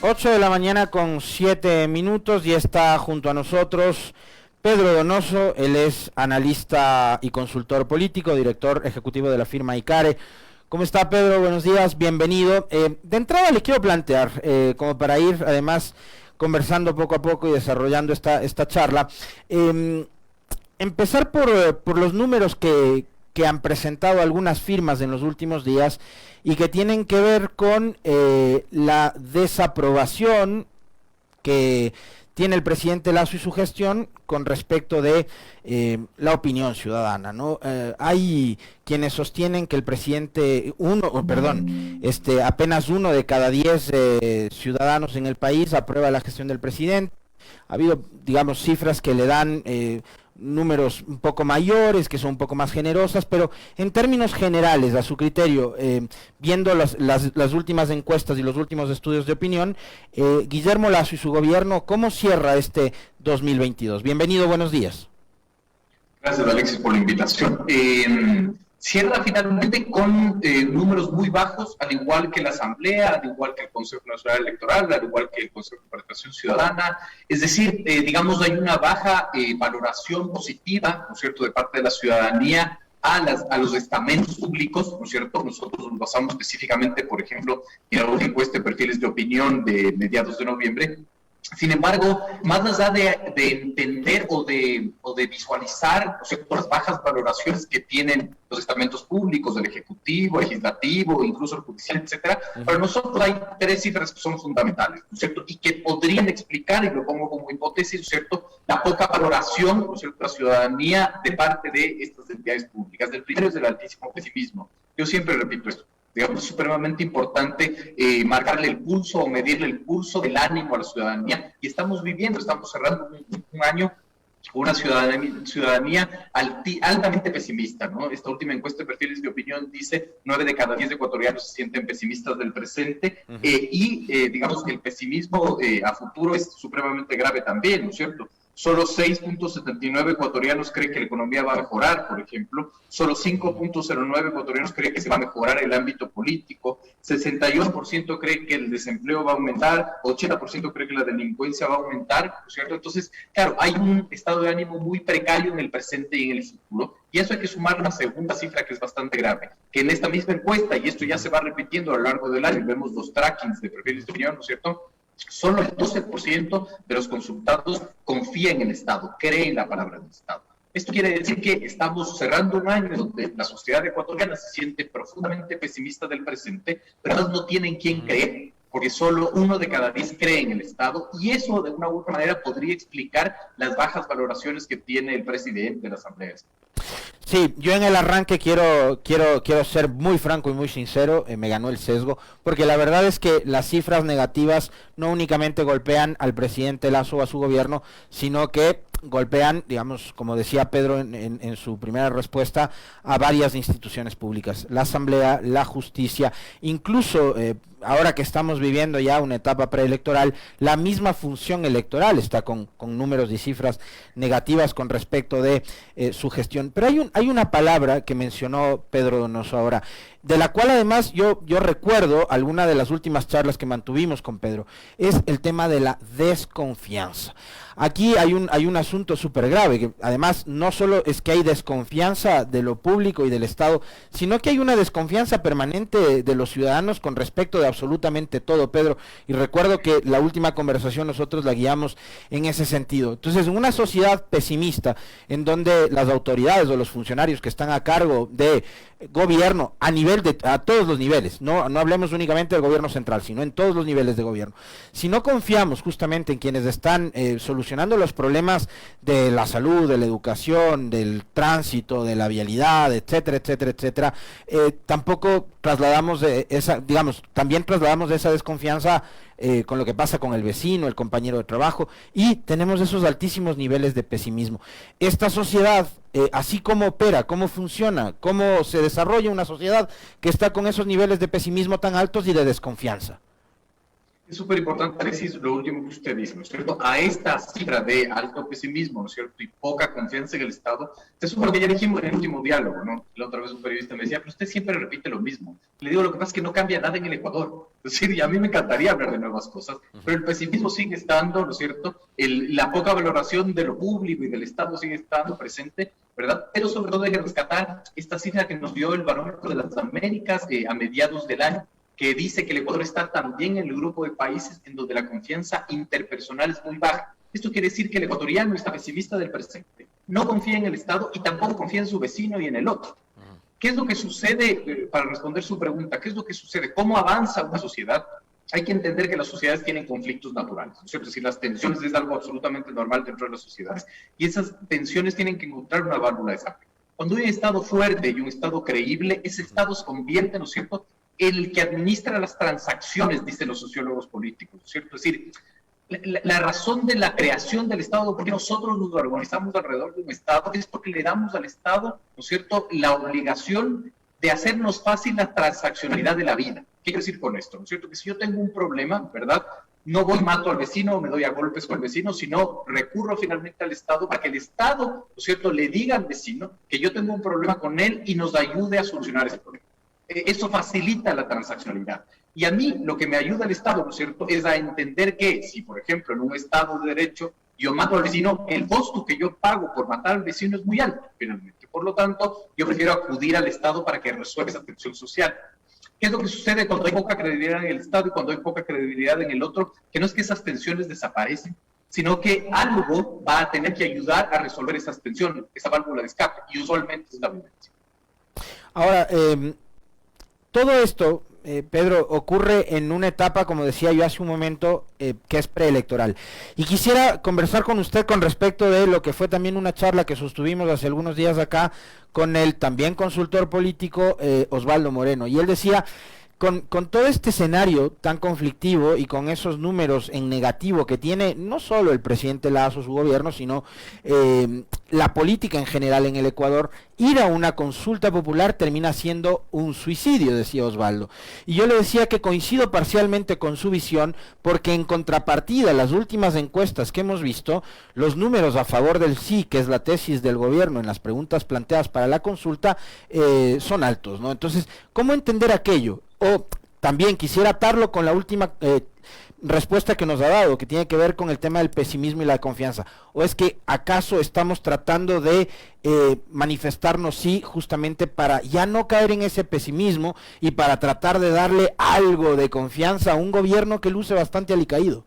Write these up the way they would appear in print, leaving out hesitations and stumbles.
8 de la mañana con 7 minutos y está junto a nosotros Pedro Donoso. Él es analista y consultor político, director ejecutivo de la firma ICARE. ¿Cómo está, Pedro? Buenos días, bienvenido. De entrada le quiero plantear, como para ir además conversando poco a poco y desarrollando esta charla, empezar por los números que han presentado algunas firmas en los últimos días y que tienen que ver con la desaprobación que tiene el presidente Lasso y su gestión con respecto de la opinión ciudadana, ¿no? Hay quienes sostienen que el presidente, apenas 1 de cada 10 ciudadanos en el país aprueba la gestión del presidente. Ha habido, digamos, cifras que le dan números un poco mayores, que son un poco más generosas, pero en términos generales, a su criterio, viendo las últimas encuestas y los últimos estudios de opinión, Guillermo Lasso y su gobierno, ¿cómo cierra este 2022? Bienvenido, buenos días. Gracias, Alexis, por la invitación. Cierra finalmente con números muy bajos, al igual que la Asamblea, al igual que el Consejo Nacional Electoral, al igual que el Consejo de Participación Ciudadana. Es decir, digamos, hay una baja valoración positiva, ¿no es cierto?, de parte de la ciudadanía a los estamentos públicos, ¿no es cierto? Nosotros nos basamos específicamente, por ejemplo, en la encuesta de perfiles de opinión de mediados de noviembre. Sin embargo, más allá de entender o de visualizar, ¿no es cierto?, las bajas valoraciones que tienen los estamentos públicos, el Ejecutivo, Legislativo, incluso el Judicial, etcétera, para nosotros hay 3 cifras que son fundamentales, ¿no es cierto?, y que podrían explicar, y lo pongo como hipótesis, ¿no es cierto?, la poca valoración, ¿no es cierto?, de la ciudadanía de parte de estas entidades públicas. El primero es el altísimo pesimismo. Yo siempre repito esto. Digamos, es supremamente importante marcarle el pulso o medirle el pulso del ánimo a la ciudadanía, y estamos cerrando un año con una ciudadanía altamente pesimista, ¿no? Esta última encuesta de perfiles de opinión dice 9 de cada 10 ecuatorianos se sienten pesimistas del presente, digamos que el pesimismo a futuro es supremamente grave también, ¿no es cierto? Solo 6.79 ecuatorianos creen que la economía va a mejorar, por ejemplo. Solo 5.09 ecuatorianos creen que se va a mejorar el ámbito político. 61% cree que el desempleo va a aumentar. 80% cree que la delincuencia va a aumentar, ¿no es cierto? Entonces, claro, hay un estado de ánimo muy precario en el presente y en el futuro. Y eso hay que sumar una segunda cifra que es bastante grave, que en esta misma encuesta, y esto ya se va repitiendo a lo largo del año, vemos los trackings de perfiles de opinión, ¿no es cierto?, solo el 12% de los consultados confía en el Estado, cree en la palabra del Estado. Esto quiere decir que estamos cerrando un año donde la sociedad ecuatoriana se siente profundamente pesimista del presente, pero no tienen quien creer, porque solo 1 de cada 10 cree en el Estado, y eso de una u otra manera podría explicar las bajas valoraciones que tiene el presidente de la Asamblea. Sí, yo en el arranque quiero ser muy franco y muy sincero, me ganó el sesgo, porque la verdad es que las cifras negativas no únicamente golpean al presidente Lasso o a su gobierno, sino que golpean, digamos, como decía Pedro en su primera respuesta, a varias instituciones públicas, la Asamblea, la Justicia, incluso ahora que estamos viviendo ya una etapa preelectoral, la misma función electoral está con números y cifras negativas con respecto de su gestión. Pero hay una palabra que mencionó Pedro Donoso ahora, de la cual además yo recuerdo alguna de las últimas charlas que mantuvimos con Pedro, es el tema de la desconfianza. Aquí hay un asunto súper grave, que además no solo es que hay desconfianza de lo público y del Estado, sino que hay una desconfianza permanente de los ciudadanos con respecto de absolutamente todo, Pedro, y recuerdo que la última conversación nosotros la guiamos en ese sentido. Entonces, en una sociedad pesimista, en donde las autoridades o los funcionarios que están a cargo de gobierno, a todos los niveles, no hablemos únicamente del gobierno central, sino en todos los niveles de gobierno, si no confiamos justamente en quienes están solucionando los problemas de la salud, de la educación, del tránsito, de la vialidad, etcétera, etcétera, etcétera, tampoco trasladamos también trasladamos esa desconfianza con lo que pasa con el vecino, el compañero de trabajo, y tenemos esos altísimos niveles de pesimismo. Esta sociedad, así como opera, cómo funciona, cómo se desarrolla una sociedad que está con esos niveles de pesimismo tan altos y de desconfianza. Es súper importante, Alexis, lo último que usted dice, ¿no es cierto? A esta cifra de alto pesimismo, ¿no es cierto? Y poca confianza en el Estado, eso es lo que ya dijimos en el último diálogo, ¿no? La otra vez un periodista me decía, pero usted siempre repite lo mismo. Le digo, lo que pasa es que no cambia nada en el Ecuador. Es decir, y a mí me encantaría hablar de nuevas cosas, pero el pesimismo sigue estando, ¿no es cierto? La poca valoración de lo público y del Estado sigue estando presente, ¿verdad? Pero sobre todo hay que rescatar esta cifra que nos dio el Barómetro de las Américas a mediados del año, que dice que el Ecuador está también en el grupo de países en donde la confianza interpersonal es muy baja. Esto quiere decir que el ecuatoriano está pesimista del presente, no confía en el Estado y tampoco confía en su vecino y en el otro. ¿Qué es lo que sucede, para responder su pregunta, qué es lo que sucede? ¿Cómo avanza una sociedad? Hay que entender que las sociedades tienen conflictos naturales, ¿no es cierto? Es decir, las tensiones es algo absolutamente normal dentro de las sociedades y esas tensiones tienen que encontrar una válvula de escape. Cuando hay un Estado fuerte y un Estado creíble, ese Estado se convierte, ¿no es cierto?, el que administra las transacciones, dicen los sociólogos políticos, ¿cierto? Es decir, la razón de la creación del Estado, porque nosotros nos organizamos alrededor de un Estado, es porque le damos al Estado, ¿no es cierto?, la obligación de hacernos fácil la transaccionalidad de la vida. ¿Qué quiero decir con esto? ¿No es cierto? Que si yo tengo un problema, ¿verdad?, no voy, mato al vecino o me doy a golpes con el vecino, sino recurro finalmente al Estado para que el Estado, ¿no es cierto?, le diga al vecino que yo tengo un problema con él y nos ayude a solucionar ese problema. Eso facilita la transaccionalidad. Y a mí lo que me ayuda el Estado, ¿no es cierto?, es a entender que si, por ejemplo, en un Estado de Derecho yo mato al vecino, el costo que yo pago por matar al vecino es muy alto, finalmente. Por lo tanto, yo prefiero acudir al Estado para que resuelva esa tensión social. ¿Qué es lo que sucede cuando hay poca credibilidad en el Estado y cuando hay poca credibilidad en el otro? Que no es que esas tensiones desaparecen, sino que algo va a tener que ayudar a resolver esas tensiones, esa válvula de escape, y usualmente es la violencia. Ahora, todo esto, Pedro, ocurre en una etapa, como decía yo hace un momento, que es preelectoral. Y quisiera conversar con usted con respecto de lo que fue también una charla que sostuvimos hace algunos días acá con el también consultor político Osvaldo Moreno. Y él decía, con todo este escenario tan conflictivo y con esos números en negativo que tiene no solo el presidente Lasso, su gobierno, sino la política en general en el Ecuador, ir a una consulta popular termina siendo un suicidio, decía Osvaldo. Y yo le decía que coincido parcialmente con su visión, porque en contrapartida, las últimas encuestas que hemos visto, los números a favor del sí, que es la tesis del gobierno en las preguntas planteadas para la consulta, son altos, ¿no? Entonces, ¿cómo entender aquello? O también quisiera atarlo con la última respuesta que nos ha dado, que tiene que ver con el tema del pesimismo y la confianza. ¿O es que acaso estamos tratando de manifestarnos sí justamente para ya no caer en ese pesimismo y para tratar de darle algo de confianza a un gobierno que luce bastante alicaído?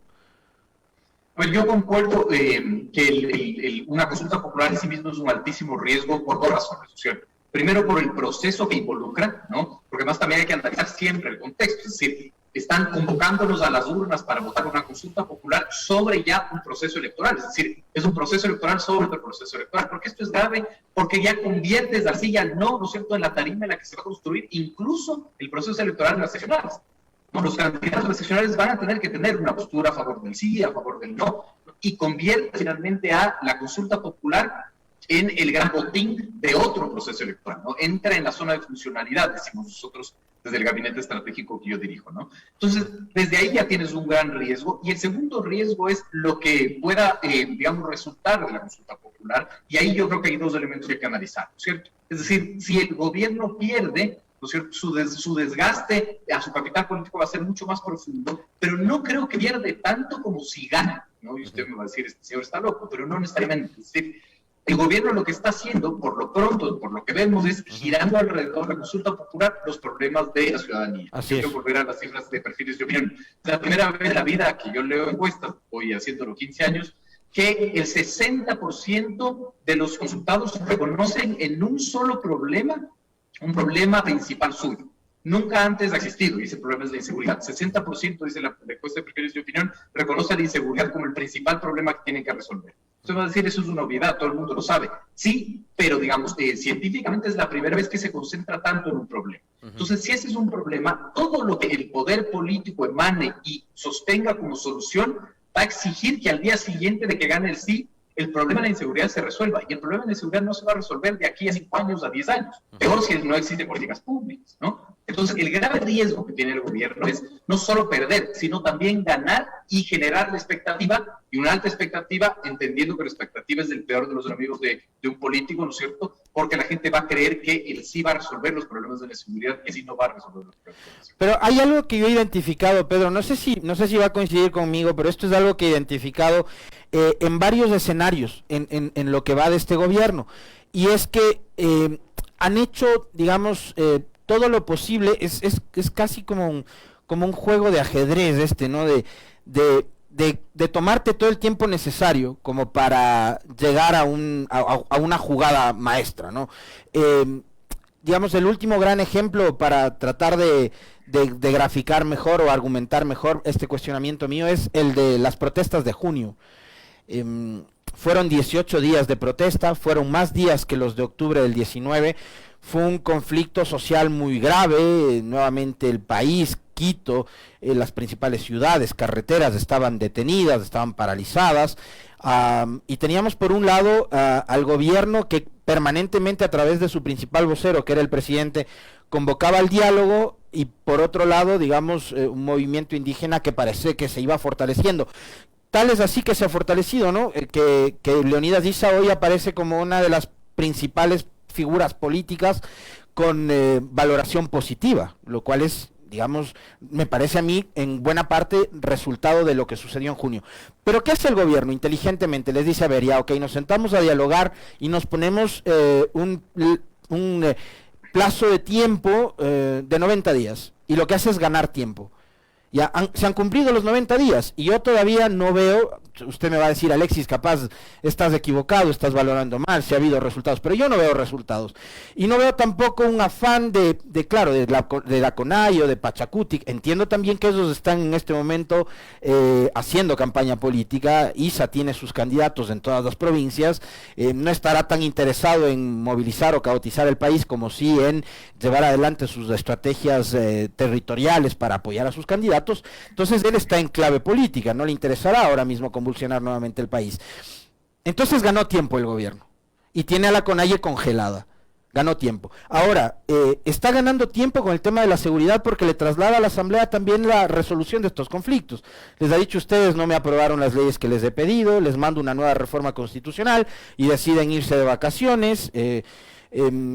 Pues yo concuerdo que una consulta popular en sí mismo es un altísimo riesgo por dos razones, ¿cierto? Primero, por el proceso que involucra, ¿no? Porque además también hay que analizar siempre el contexto, es decir, están convocándonos a las urnas para votar una consulta popular sobre ya un proceso electoral, es decir, es un proceso electoral sobre otro proceso electoral. ¿Por qué esto es grave? Porque ya conviertes así ya ¿no es cierto?, en la tarima en la que se va a construir incluso el proceso electoral en las seccionales. No, los candidatos a las seccionales van a tener que tener una postura a favor del sí, a favor del no, y convierte finalmente a la consulta popular en el gran botín de otro proceso electoral, ¿no? Entra en la zona de funcionalidad, decimos nosotros desde el gabinete estratégico que yo dirijo, ¿no? Entonces, desde ahí ya tienes un gran riesgo, y el segundo riesgo es lo que pueda, digamos, resultar de la consulta popular, y ahí yo creo que hay dos elementos que hay que analizar, ¿no es cierto? Es decir, si el gobierno pierde, ¿no es cierto?, su desgaste a su capital político va a ser mucho más profundo, pero no creo que pierde tanto como si gana, ¿no? Y usted me va a decir, este señor está loco, pero no necesariamente, es decir, el gobierno lo que está haciendo, por lo pronto, por lo que vemos, es girando alrededor de la consulta popular los problemas de la ciudadanía. Así es. Quiero volver a las cifras de perfiles de opinión. La primera vez en la vida que yo leo encuestas, voy haciéndolo 15 años, que el 60% de los consultados reconocen en un solo problema, un problema principal suyo. Nunca antes ha existido, y ese problema es la inseguridad. 60%, dice la encuesta de perfiles de opinión, reconoce la inseguridad como el principal problema que tienen que resolver. Usted va a decir, eso es una obviedad, todo el mundo lo sabe. Sí, pero digamos, científicamente es la primera vez que se concentra tanto en un problema. Entonces, si ese es un problema, todo lo que el poder político emane y sostenga como solución va a exigir que al día siguiente de que gane el sí, el problema de la inseguridad se resuelva. Y el problema de la inseguridad no se va a resolver de aquí a 5 años, a 10 años. Peor si no existen políticas públicas, ¿no? Entonces, el grave riesgo que tiene el gobierno es no solo perder, sino también ganar y generar la expectativa, y una alta expectativa, entendiendo que la expectativa es el peor de los enemigos de un político, ¿no es cierto? Porque la gente va a creer que él sí va a resolver los problemas de la seguridad y sí no va a resolver los problemas de la seguridad. Pero hay algo que yo he identificado, Pedro, no sé si va a coincidir conmigo, pero esto es algo que he identificado en varios escenarios en lo que va de este gobierno, y es que han hecho, digamos, todo lo posible, es casi como un juego de ajedrez ¿no? De tomarte todo el tiempo necesario como para llegar a una jugada maestra, ¿no? Digamos, el último gran ejemplo para tratar de graficar mejor o argumentar mejor este cuestionamiento mío es el de las protestas de junio. Fueron 18 días de protesta, fueron más días que los de octubre del 19, fue un conflicto social muy grave, nuevamente el país, Quito, las principales ciudades, carreteras estaban detenidas, estaban paralizadas, y teníamos por un lado al gobierno que permanentemente a través de su principal vocero, que era el presidente, convocaba al diálogo, y por otro lado, digamos, un movimiento indígena que parece que se iba fortaleciendo. Tal es así que se ha fortalecido, ¿no? Que Leonidas Issa hoy aparece como una de las principales figuras políticas con valoración positiva, lo cual es, digamos, me parece a mí en buena parte resultado de lo que sucedió en junio. Pero ¿qué hace el gobierno? Inteligentemente les dice, a ver, ya, ok, nos sentamos a dialogar y nos ponemos un plazo de tiempo de 90 días, y lo que hace es ganar tiempo. Ya se han cumplido los 90 días y yo todavía no veo, usted me va a decir, Alexis, capaz estás equivocado, estás valorando mal, si ha habido resultados, pero yo no veo resultados. Y no veo tampoco un afán de la CONAIE o de Pachacutic. Entiendo también que ellos están en este momento haciendo campaña política. Issa tiene sus candidatos en todas las provincias, no estará tan interesado en movilizar o caotizar el país como sí en llevar adelante sus estrategias territoriales para apoyar a sus candidatos. Entonces él está en clave política, no le interesará ahora mismo convulsionar nuevamente el país. Entonces ganó tiempo el gobierno y tiene a la CONAIE congelada, ganó tiempo. Ahora, está ganando tiempo con el tema de la seguridad porque le traslada a la Asamblea también la resolución de estos conflictos. Les ha dicho, ustedes no me aprobaron las leyes que les he pedido, les mando una nueva reforma constitucional y deciden irse de vacaciones,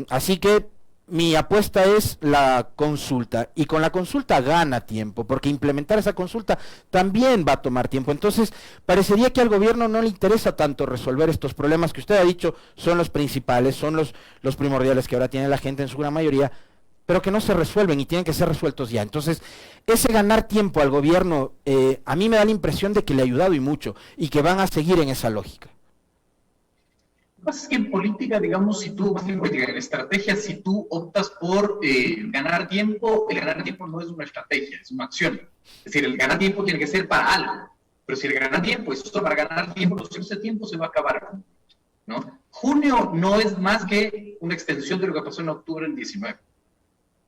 así que mi apuesta es la consulta, y con la consulta gana tiempo, porque implementar esa consulta también va a tomar tiempo. Entonces, parecería que al gobierno no le interesa tanto resolver estos problemas que usted ha dicho son los principales, son los primordiales que ahora tiene la gente en su gran mayoría, pero que no se resuelven y tienen que ser resueltos ya. Entonces, ese ganar tiempo al gobierno, a mí me da la impresión de que le ha ayudado y mucho, y que van a seguir en esa lógica. Lo que pasa es que en política, digamos, en estrategia, si tú optas por ganar tiempo, el ganar tiempo no es una estrategia, es una acción. Es decir, el ganar tiempo tiene que ser para algo. Pero si el ganar tiempo es solo para ganar tiempo, ese tiempo se va a acabar, ¿no? Junio no es más que una extensión de lo que pasó en octubre del 19.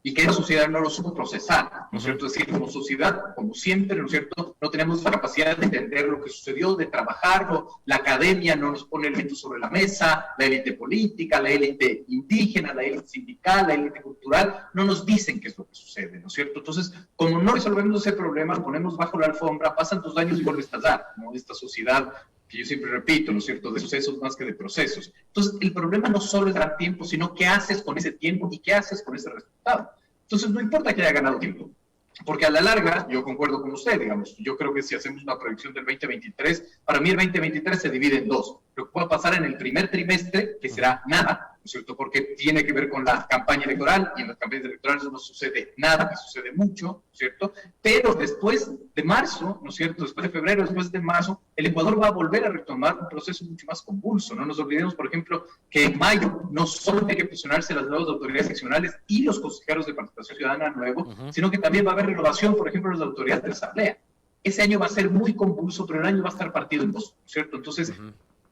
Y que la sociedad no lo supo procesar, ¿no es cierto? Es decir, como sociedad, como siempre, ¿no es cierto?, no tenemos la capacidad de entender lo que sucedió, de trabajarlo, la academia no nos pone elementos sobre la mesa, la élite política, la élite indígena, la élite sindical, la élite cultural, no nos dicen qué es lo que sucede, ¿no es cierto? Entonces, como no resolvemos ese problema, lo ponemos bajo la alfombra, pasan 2 años y vuelve a estallar, ¿no? Esta sociedad que yo siempre repito, ¿no es cierto?, de sucesos más que de procesos. Entonces, el problema no solo es dar tiempo, sino qué haces con ese tiempo y qué haces con ese resultado. Entonces, no importa que haya ganado tiempo, porque a la larga, yo concuerdo con usted, digamos, yo creo que si hacemos una proyección del 2023, para mí el 2023 se divide en 2. Lo que pueda pasar en el primer trimestre, que será nada, ¿no es cierto?, porque tiene que ver con la campaña electoral, y en las campañas electorales no sucede nada, sucede mucho, ¿no es cierto? Pero después de marzo, ¿no es cierto?, después de febrero, después de marzo, el Ecuador va a volver a retomar un proceso mucho más convulso. No nos olvidemos, por ejemplo, que en mayo no solo hay que fusionarse las nuevas autoridades seccionales y los consejeros de participación ciudadana nuevos, sino que también va a haber renovación, por ejemplo, de las autoridades de la Asamblea. Ese año va a ser muy convulso, pero el año va a estar partido en 2, ¿no es cierto? Entonces,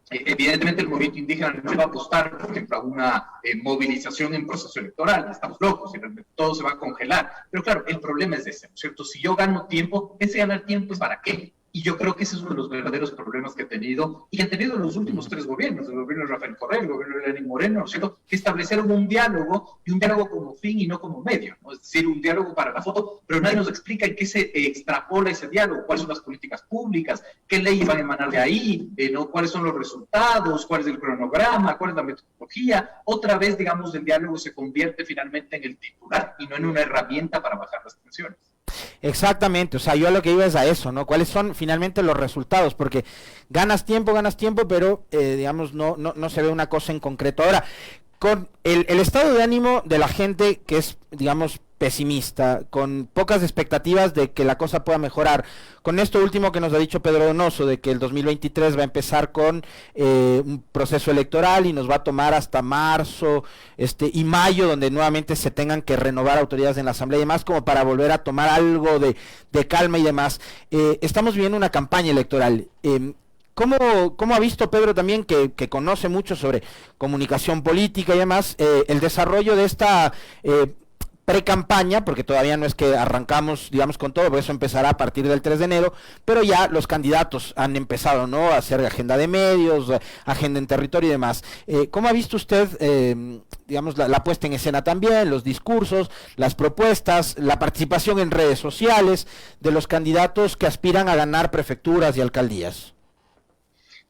evidentemente el movimiento indígena no va a apostar, por ejemplo, a una movilización en proceso electoral. Estamos locos, todo se va a congelar. Pero claro, el problema es ese, ¿no es cierto? Si yo gano tiempo, ese ganar tiempo es ¿para qué? Y yo creo que ese es uno de los verdaderos problemas que ha tenido, y que han tenido los últimos 3 gobiernos, el gobierno de Rafael Correa, el gobierno de Lenín Moreno, ¿no es cierto?, que establecieron un diálogo, y un diálogo como fin y no como medio, ¿no? Es decir, un diálogo para la foto, pero nadie nos explica en qué se extrapola ese diálogo, cuáles son las políticas públicas, qué leyes van a emanar de ahí, ¿no?, cuáles son los resultados, cuál es el cronograma, cuál es la metodología. Otra vez, digamos, el diálogo se convierte finalmente en el titular y no en una herramienta para bajar las tensiones. Exactamente, o sea, yo a lo que iba es a eso, ¿no? ¿Cuáles son finalmente los resultados? Porque ganas tiempo, pero digamos, no se ve una cosa en concreto. Ahora, con el estado de ánimo de la gente que es, digamos, pesimista, con pocas expectativas de que la cosa pueda mejorar, con esto último que nos ha dicho Pedro Donoso, de que el 2023 va a empezar con un proceso electoral y nos va a tomar hasta marzo y mayo, donde nuevamente se tengan que renovar autoridades en la Asamblea y demás, como para volver a tomar algo de calma y demás. Estamos viviendo una campaña electoral. ¿Cómo ha visto Pedro también, que conoce mucho sobre comunicación política y demás, el desarrollo de esta pre-campaña, porque todavía no es que arrancamos, digamos, con todo, porque eso empezará a partir del 3 de enero, pero ya los candidatos han empezado, ¿no?, a hacer agenda de medios, agenda en territorio y demás. ¿Cómo ha visto usted, digamos, la puesta en escena también, los discursos, las propuestas, la participación en redes sociales de los candidatos que aspiran a ganar prefecturas y alcaldías?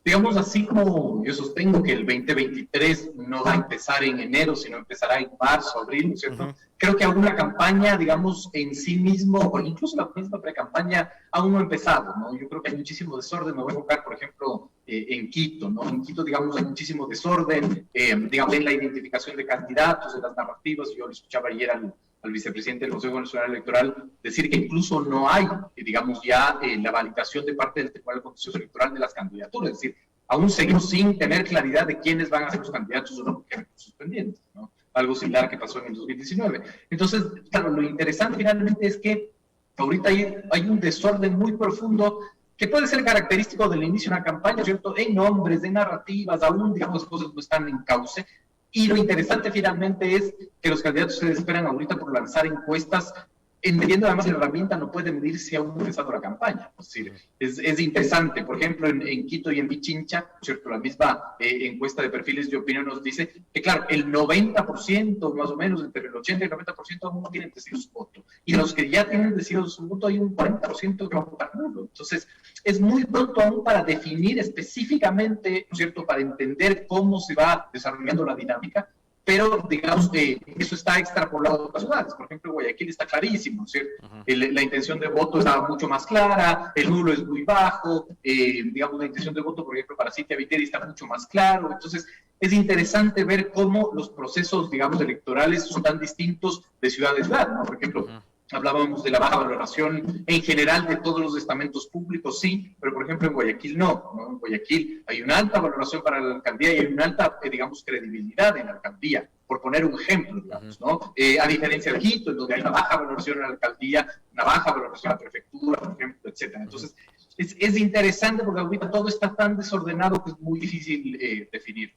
Digamos, así como yo sostengo que el 2023 no va a empezar en enero, sino empezará en marzo, abril, ¿no es cierto? Creo que aún la campaña, digamos, en sí mismo, o incluso la misma pre-campaña, aún no ha empezado, ¿no? Yo creo que hay muchísimo desorden. Me voy a enfocar, por ejemplo, en Quito, ¿no? En Quito, digamos, hay muchísimo desorden, digamos, en la identificación de candidatos, en las narrativas. Yo le escuchaba ayer al vicepresidente del Consejo Nacional Electoral decir que incluso no hay, digamos, ya la validación de parte del Tribunal Contencioso Electoral de las candidaturas. Es decir, aún seguimos sin tener claridad de quiénes van a ser los candidatos o no, porque hay recursos pendientes, ¿no? Algo similar que pasó en el 2019. Entonces, claro, lo interesante finalmente es que ahorita hay un desorden muy profundo que puede ser característico del inicio de una campaña, ¿cierto?, en nombres, en narrativas, aún, digamos, las cosas no están en cauce. Y lo interesante finalmente es que los candidatos se esperan ahorita por lanzar encuestas, entendiendo además la herramienta no puede medir si aún no ha empezado la campaña. Es decir, es interesante. Por ejemplo, en Quito y en Pichincha, ¿cierto?, la misma encuesta de perfiles de opinión nos dice que, claro, el 90%, más o menos, entre el 80 y el 90% aún no tienen decidido su voto. Y los que ya tienen decidido su voto, hay un 40% que va a votar nulo. Entonces, es muy pronto aún para definir específicamente, ¿no es cierto?, para entender cómo se va desarrollando la dinámica. Pero, digamos, eso está extrapolado a otras ciudades. Por ejemplo, Guayaquil está clarísimo, ¿cierto? La intención de voto está mucho más clara, el nulo es muy bajo, digamos, la intención de voto, por ejemplo, para Citia Viteri está mucho más claro. Entonces, es interesante ver cómo los procesos, digamos, electorales son tan distintos de ciudad a ciudad, ¿no? Por ejemplo, hablábamos de la baja valoración en general de todos los estamentos públicos, sí, pero por ejemplo en Guayaquil no. En Guayaquil hay una alta valoración para la alcaldía y hay una alta, digamos, credibilidad en la alcaldía, por poner un ejemplo, digamos, ¿no? A diferencia de Quito, en donde hay una baja valoración en la alcaldía, una baja valoración en la prefectura, por ejemplo, etcétera. Entonces, es interesante porque ahorita todo está tan desordenado que es muy difícil definir.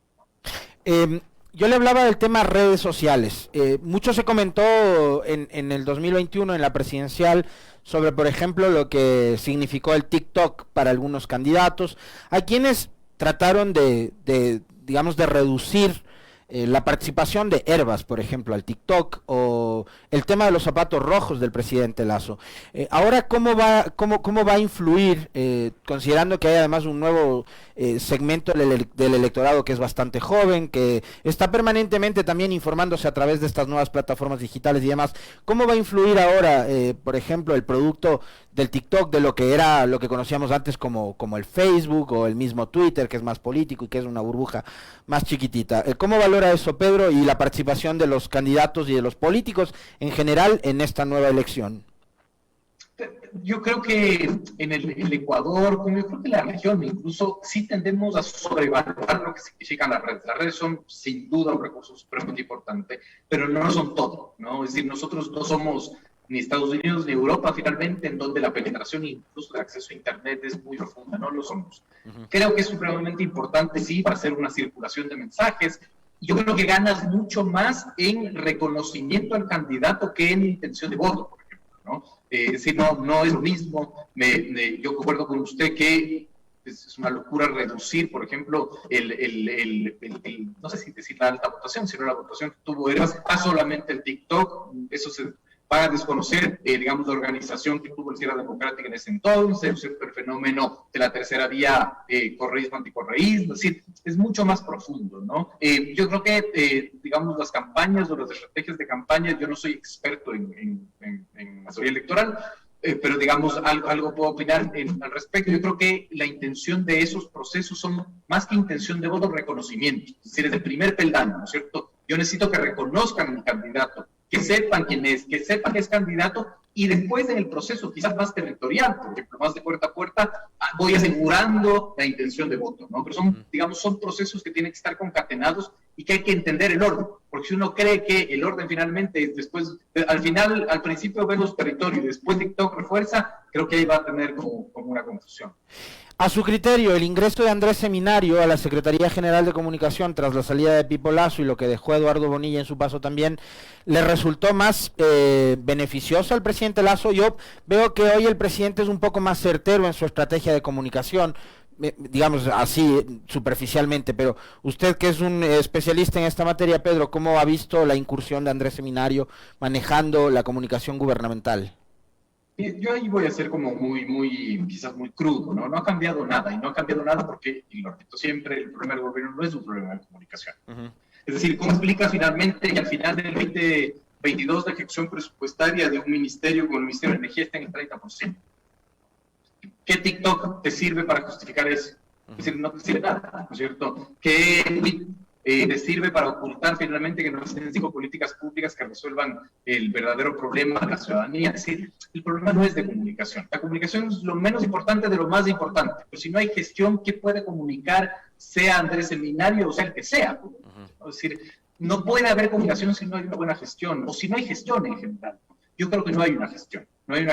Yo le hablaba del tema redes sociales. Mucho se comentó en el 2021 en la presidencial sobre, por ejemplo, lo que significó el TikTok para algunos candidatos. Hay quienes trataron digamos, de reducir la participación de Hervas, por ejemplo, al TikTok, o el tema de los zapatos rojos del presidente Lasso. Ahora, ¿cómo va a influir, considerando que hay además un nuevo segmento del electorado que es bastante joven, que está permanentemente también informándose a través de estas nuevas plataformas digitales y demás? ¿Cómo va a influir ahora, por ejemplo, el producto del TikTok, de lo que conocíamos antes como el Facebook o el mismo Twitter, que es más político y que es una burbuja más chiquitita? ¿Cómo valora eso, Pedro, y la participación de los candidatos y de los políticos en general en esta nueva elección? Yo creo que en el Ecuador, como yo creo que la región, incluso sí tendemos a sobrevaluar lo que significan las redes. Las redes son sin duda un recurso supremamente importante, pero no son todo, ¿no? Es decir, nosotros no somos ni Estados Unidos ni Europa, finalmente, en donde la penetración e incluso el acceso a Internet es muy profunda, no lo somos. Creo que es supremamente importante, sí, para hacer una circulación de mensajes. Yo creo que ganas mucho más en reconocimiento al candidato que en intención de voto, por ejemplo, ¿no? Es decir, no es lo mismo. Yo concuerdo con usted que es una locura reducir, por ejemplo, no sé si decir la alta votación, sino la votación que tuvo Eras a solamente el TikTok. Eso se va a desconocer, digamos, la organización que tuvo el Sierra Democrática en ese entonces, el fenómeno de la tercera vía, correísmo, anticorreísmo, es decir, es mucho más profundo, ¿no? Yo creo que, digamos, las campañas o las estrategias de campaña, yo no soy experto en materia electoral, pero digamos, algo puedo opinar al respecto. Yo creo que la intención de esos procesos son más que intención de voto, reconocimiento, es decir, es el primer peldaño, ¿no es cierto? Yo necesito que reconozcan a mi candidato, que sepan quién es, que sepan que es candidato, y después en el proceso quizás más territorial, por ejemplo, más de puerta a puerta, voy asegurando la intención de voto, ¿no? Pero son procesos que tienen que estar concatenados y que hay que entender el orden, porque si uno cree que el orden finalmente es después, al principio ve los territorios y después TikTok refuerza, creo que ahí va a tener como una confusión. A su criterio, el ingreso de Andrés Seminario a la Secretaría General de Comunicación tras la salida de Pipo Lazo y lo que dejó Eduardo Bonilla en su paso también, ¿le resultó más beneficioso al presidente Lazo? Yo veo que hoy el presidente es un poco más certero en su estrategia de comunicación, digamos así superficialmente, pero usted que es un especialista en esta materia, Pedro, ¿cómo ha visto la incursión de Andrés Seminario manejando la comunicación gubernamental? Yo ahí voy a ser como quizás muy crudo, ¿no? No ha cambiado nada, y no ha cambiado nada porque, y lo repito siempre, el problema del gobierno no es un problema de comunicación. Es decir, complica finalmente que al final del 2022 la ejecución presupuestaria de un ministerio como el Ministerio de Energía está en el 30%. ¿Qué TikTok te sirve para justificar eso? Es decir, no te sirve nada, ¿no es cierto? ¿Qué te sirve para ocultar finalmente que no existen 5 políticas públicas que resuelvan el verdadero problema de la ciudadanía? Es decir, el problema no es de comunicación. La comunicación es lo menos importante de lo más importante. Pero si no hay gestión, ¿qué puede comunicar, sea Andrés Seminario o sea el que sea? Es decir, no puede haber comunicación si no hay una buena gestión, o si no hay gestión en general. Yo creo que no hay una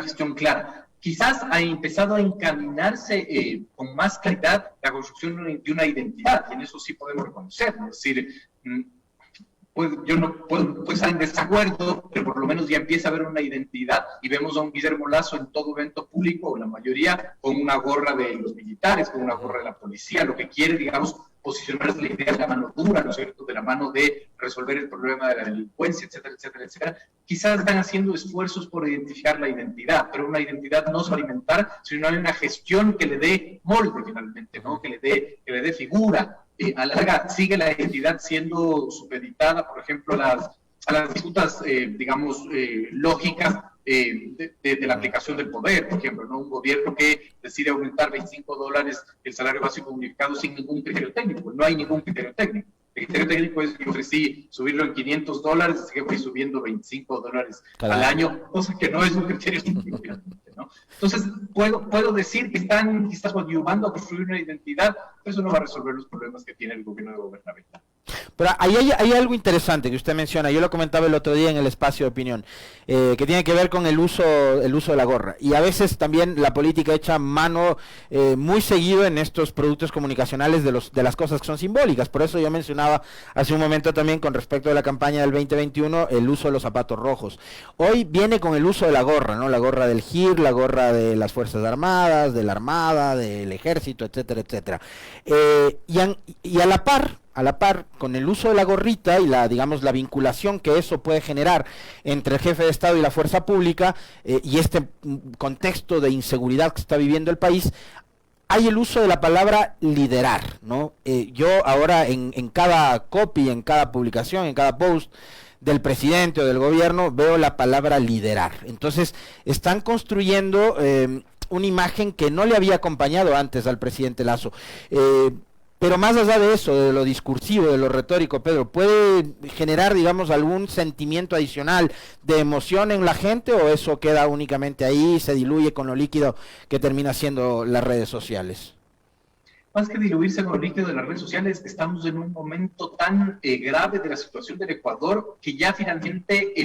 gestión clara. Quizás ha empezado a encaminarse con más claridad la construcción de una identidad, y en eso sí podemos reconocerlo. Es decir, yo no puedo estar en desacuerdo, pero por lo menos ya empieza a haber una identidad, y vemos a un Guillermo Lasso en todo evento público, o la mayoría, con una gorra de los militares, con una gorra de la policía, lo que quiere, digamos, posicionarse la idea de la mano dura, ¿no es cierto?, de la mano de resolver el problema de la delincuencia, etcétera, etcétera, etcétera. Quizás están haciendo esfuerzos por identificar la identidad, pero una identidad no se va a alimentar si no hay una gestión que le dé molde finalmente, ¿no?, que le dé figura. A la larga sigue la identidad siendo supeditada, por ejemplo, a las disputas, digamos, lógicas de la aplicación del poder. Por ejemplo, ¿no?, un gobierno que decide aumentar $25 el salario básico unificado sin ningún criterio técnico. No hay ningún criterio técnico. El criterio técnico es que yo ofrecí subirlo en $500, así que voy subiendo $25 al año, cosa que no es un criterio técnico, ¿no? Entonces, puedo decir que están quizás ayudando a construir una identidad, pero eso no va a resolver los problemas que tiene el gobierno de gobernabilidad. Pero hay algo interesante que usted menciona, yo lo comentaba el otro día en el espacio de opinión, que tiene que ver con el uso de la gorra. Y a veces también la política echa mano muy seguido en estos productos comunicacionales de las cosas que son simbólicas. Por eso yo mencionaba hace un momento también con respecto a la campaña del 2021 el uso de los zapatos rojos. Hoy viene con el uso de la gorra, ¿no? La gorra del GIR, la gorra de las Fuerzas Armadas, de la Armada, del Ejército, etcétera, etcétera. Y a la par, con el uso de la gorrita y la vinculación que eso puede generar entre el jefe de Estado y la fuerza pública, y este contexto de inseguridad que está viviendo el país, hay el uso de la palabra liderar, ¿no? Yo ahora en cada copy, en cada publicación, en cada post del presidente o del gobierno, veo la palabra liderar. Entonces, están construyendo una imagen que no le había acompañado antes al presidente Lasso. Pero más allá de eso, de lo discursivo, de lo retórico, Pedro, ¿puede generar, digamos, algún sentimiento adicional de emoción en la gente, o eso queda únicamente ahí, se diluye con lo líquido que termina siendo las redes sociales? Más que diluirse con lo líquido de las redes sociales, estamos en un momento tan grave de la situación del Ecuador que ya finalmente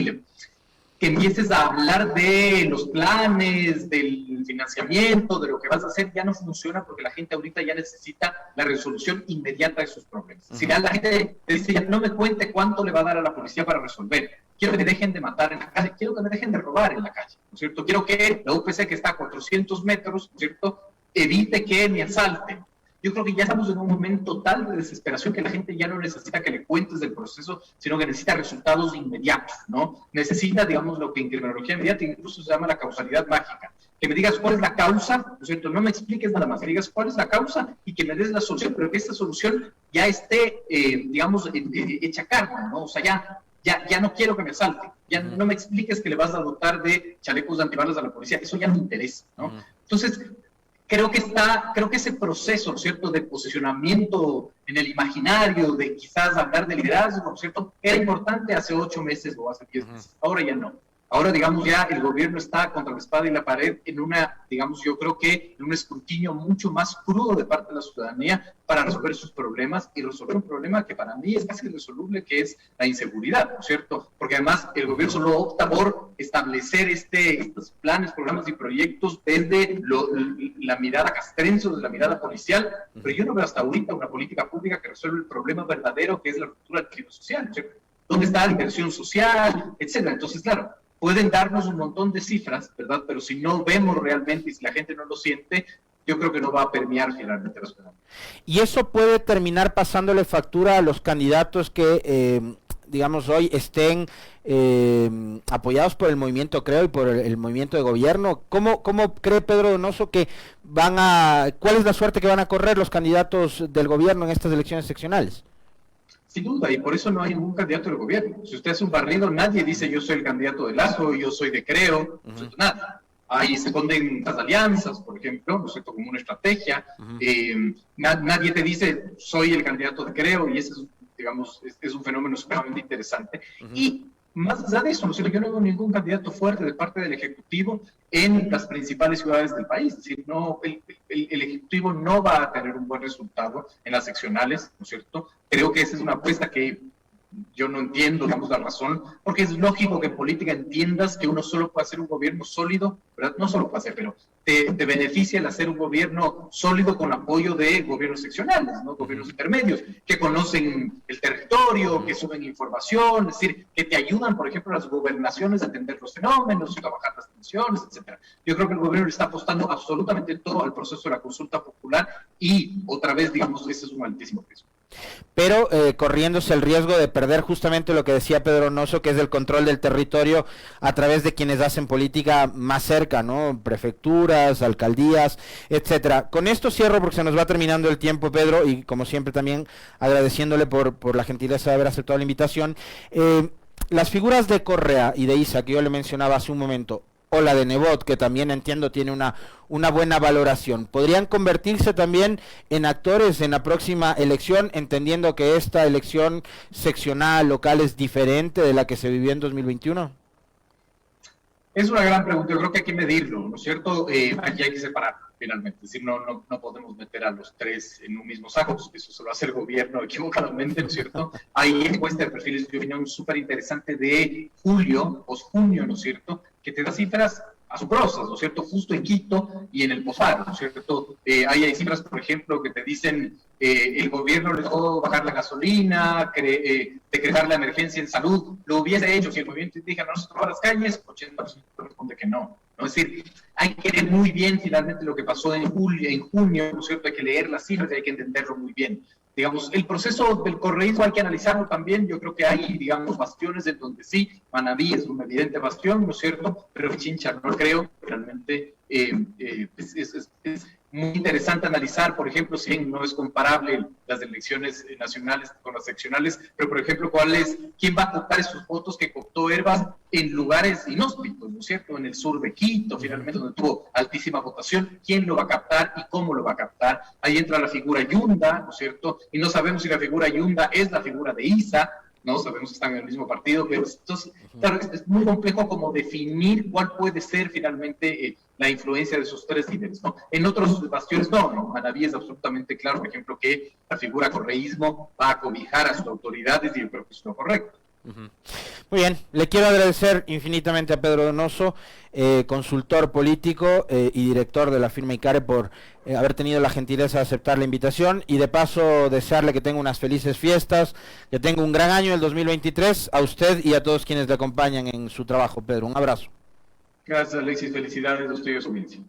que empieces a hablar de los planes, del financiamiento, de lo que vas a hacer, ya no funciona, porque la gente ahorita ya necesita la resolución inmediata de sus problemas. Si la gente te dice, ya no me cuente cuánto le va a dar a la policía para resolver, quiero que dejen de matar en la calle, quiero que me dejen de robar en la calle, ¿no es cierto? Quiero que la UPC, que está a 400 metros, ¿no es cierto?, evite que me asalten. Yo creo que ya estamos en un momento tal de desesperación que la gente ya no necesita que le cuentes del proceso, sino que necesita resultados inmediatos, ¿no? Necesita, digamos, lo que en criminología mediática incluso se llama la causalidad mágica. Que me digas cuál es la causa, ¿no es cierto? No me expliques nada más, que digas cuál es la causa y que me des la solución, pero que esta solución ya esté, digamos, hecha carne, ¿no? O sea, ya no quiero que me asalten, ya no me expliques que le vas a dotar de chalecos antibalas a la policía, eso ya no me interesa, ¿no? Entonces, creo que ese proceso, ¿cierto?, de posicionamiento en el imaginario, de quizás hablar de liderazgo, ¿cierto?, era importante hace 8 meses o hace 10 meses, ahora ya no. Ahora, digamos, ya el gobierno está contra la espada y la pared en una, digamos, yo creo que en un escrutinio mucho más crudo de parte de la ciudadanía para resolver sus problemas y resolver un problema que para mí es casi irresoluble, que es la inseguridad, ¿no es cierto? Porque además el gobierno solo opta por establecer estos planes, programas y proyectos desde la mirada castrense, desde la mirada policial, pero yo no veo hasta ahorita una política pública que resuelva el problema verdadero que es la ruptura del tejido social, ¿no es cierto? ¿Dónde está la inversión social, etcétera? Entonces, claro, pueden darnos un montón de cifras, ¿verdad? Pero si no vemos realmente y si la gente no lo siente, yo creo que no va a permear finalmente la ciudadanía. Y eso puede terminar pasándole factura a los candidatos que, digamos, hoy estén apoyados por el movimiento Creo y por el movimiento de gobierno. ¿Cómo cree Pedro Donoso que cuál es la suerte que van a correr los candidatos del gobierno en estas elecciones seccionales? Sin duda, y por eso no hay ningún candidato del gobierno. Si usted hace un barrido, nadie dice yo soy el candidato de Lazo, yo soy de Creo, no sé, nada. Ahí se ponen las alianzas, por ejemplo, ¿no es cierto?, como una estrategia. Nadie te dice soy el candidato de Creo, y ese es, digamos, es un fenómeno sumamente interesante. Y más allá de eso, ¿no es cierto?, yo no veo ningún candidato fuerte de parte del Ejecutivo en las principales ciudades del país. Es decir, no, el Ejecutivo no va a tener un buen resultado en las seccionales, ¿no es cierto? Creo que esa es una apuesta que yo no entiendo, digamos, la razón, porque es lógico que en política entiendas que uno solo puede hacer un gobierno sólido, ¿verdad? No solo puede hacer, pero te beneficia el hacer un gobierno sólido con apoyo de gobiernos seccionales, ¿no? Gobiernos intermedios, que conocen el territorio, que suben información, es decir, que te ayudan, por ejemplo, las gobernaciones a entender los fenómenos, a bajar las tensiones, etcétera. Yo creo que el gobierno le está apostando absolutamente todo al proceso de la consulta popular y, otra vez, digamos, ese es un altísimo riesgo. Pero corriéndose el riesgo de perder justamente lo que decía Pedro Donoso, que es el control del territorio a través de quienes hacen política más cerca, ¿no? Prefecturas, alcaldías, etcétera. Con esto cierro porque se nos va terminando el tiempo, Pedro, y como siempre también agradeciéndole por la gentileza de haber aceptado la invitación. Las figuras de Correa y de Isa, que yo le mencionaba hace un momento, o la de Nebot, que también entiendo tiene una buena valoración, ¿podrían convertirse también en actores en la próxima elección, entendiendo que esta elección seccional, local, es diferente de la que se vivió en 2021? Es una gran pregunta, yo creo que hay que medirlo, ¿no es cierto? Aquí hay que separar, finalmente, es decir, no podemos meter a los tres en un mismo saco, pues eso se lo hace el gobierno equivocadamente, ¿no es cierto? Hay encuesta de perfiles de opinión súper interesante de post-junio, ¿no es cierto?, que te da cifras asombrosas, ¿no es cierto?, justo en Quito y en el Potar, ¿no es cierto? Hay cifras, por ejemplo, que te dicen el gobierno le dejó bajar la gasolina, decretar la emergencia en salud, lo hubiese hecho si el movimiento indígena no se tomaba las calles, 80% responde que no. Es decir, hay que ver muy bien finalmente lo que pasó en junio, ¿no es cierto? Hay que leer las cifras y hay que entenderlo muy bien. Digamos, el proceso del correísmo hay que analizarlo también. Yo creo que hay, digamos, bastiones en donde sí, Manabí es un evidente bastión, ¿no es cierto? Pero Pichincha no creo, realmente es muy interesante analizar, por ejemplo, si bien no es comparable las elecciones nacionales con las seccionales, pero por ejemplo, quién va a cooptar esos votos que cooptó Herbas en lugares inhóspitos, ¿no es cierto? En el sur de Quito, finalmente, donde tuvo altísima votación, quién lo va a captar y cómo lo va a captar. Ahí entra la figura Yunda, ¿no es cierto? Y no sabemos si la figura Yunda es la figura de Isa, no sabemos si están en el mismo partido, pero entonces, claro, es muy complejo como definir cuál puede ser finalmente la influencia de esos tres líderes, ¿no? En otros bastiones no, Manabí es absolutamente claro, por ejemplo, que la figura correísmo va a cobijar a sus autoridades y yo creo que es lo correcto. Ujú. Muy bien, le quiero agradecer infinitamente a Pedro Donoso, consultor político y director de la firma ICARE, por haber tenido la gentileza de aceptar la invitación, y de paso desearle que tenga unas felices fiestas, que tenga un gran año el 2023, a usted y a todos quienes le acompañan en su trabajo. Pedro, un abrazo. Gracias, Alexis. Felicidades a usted y a su audiencia.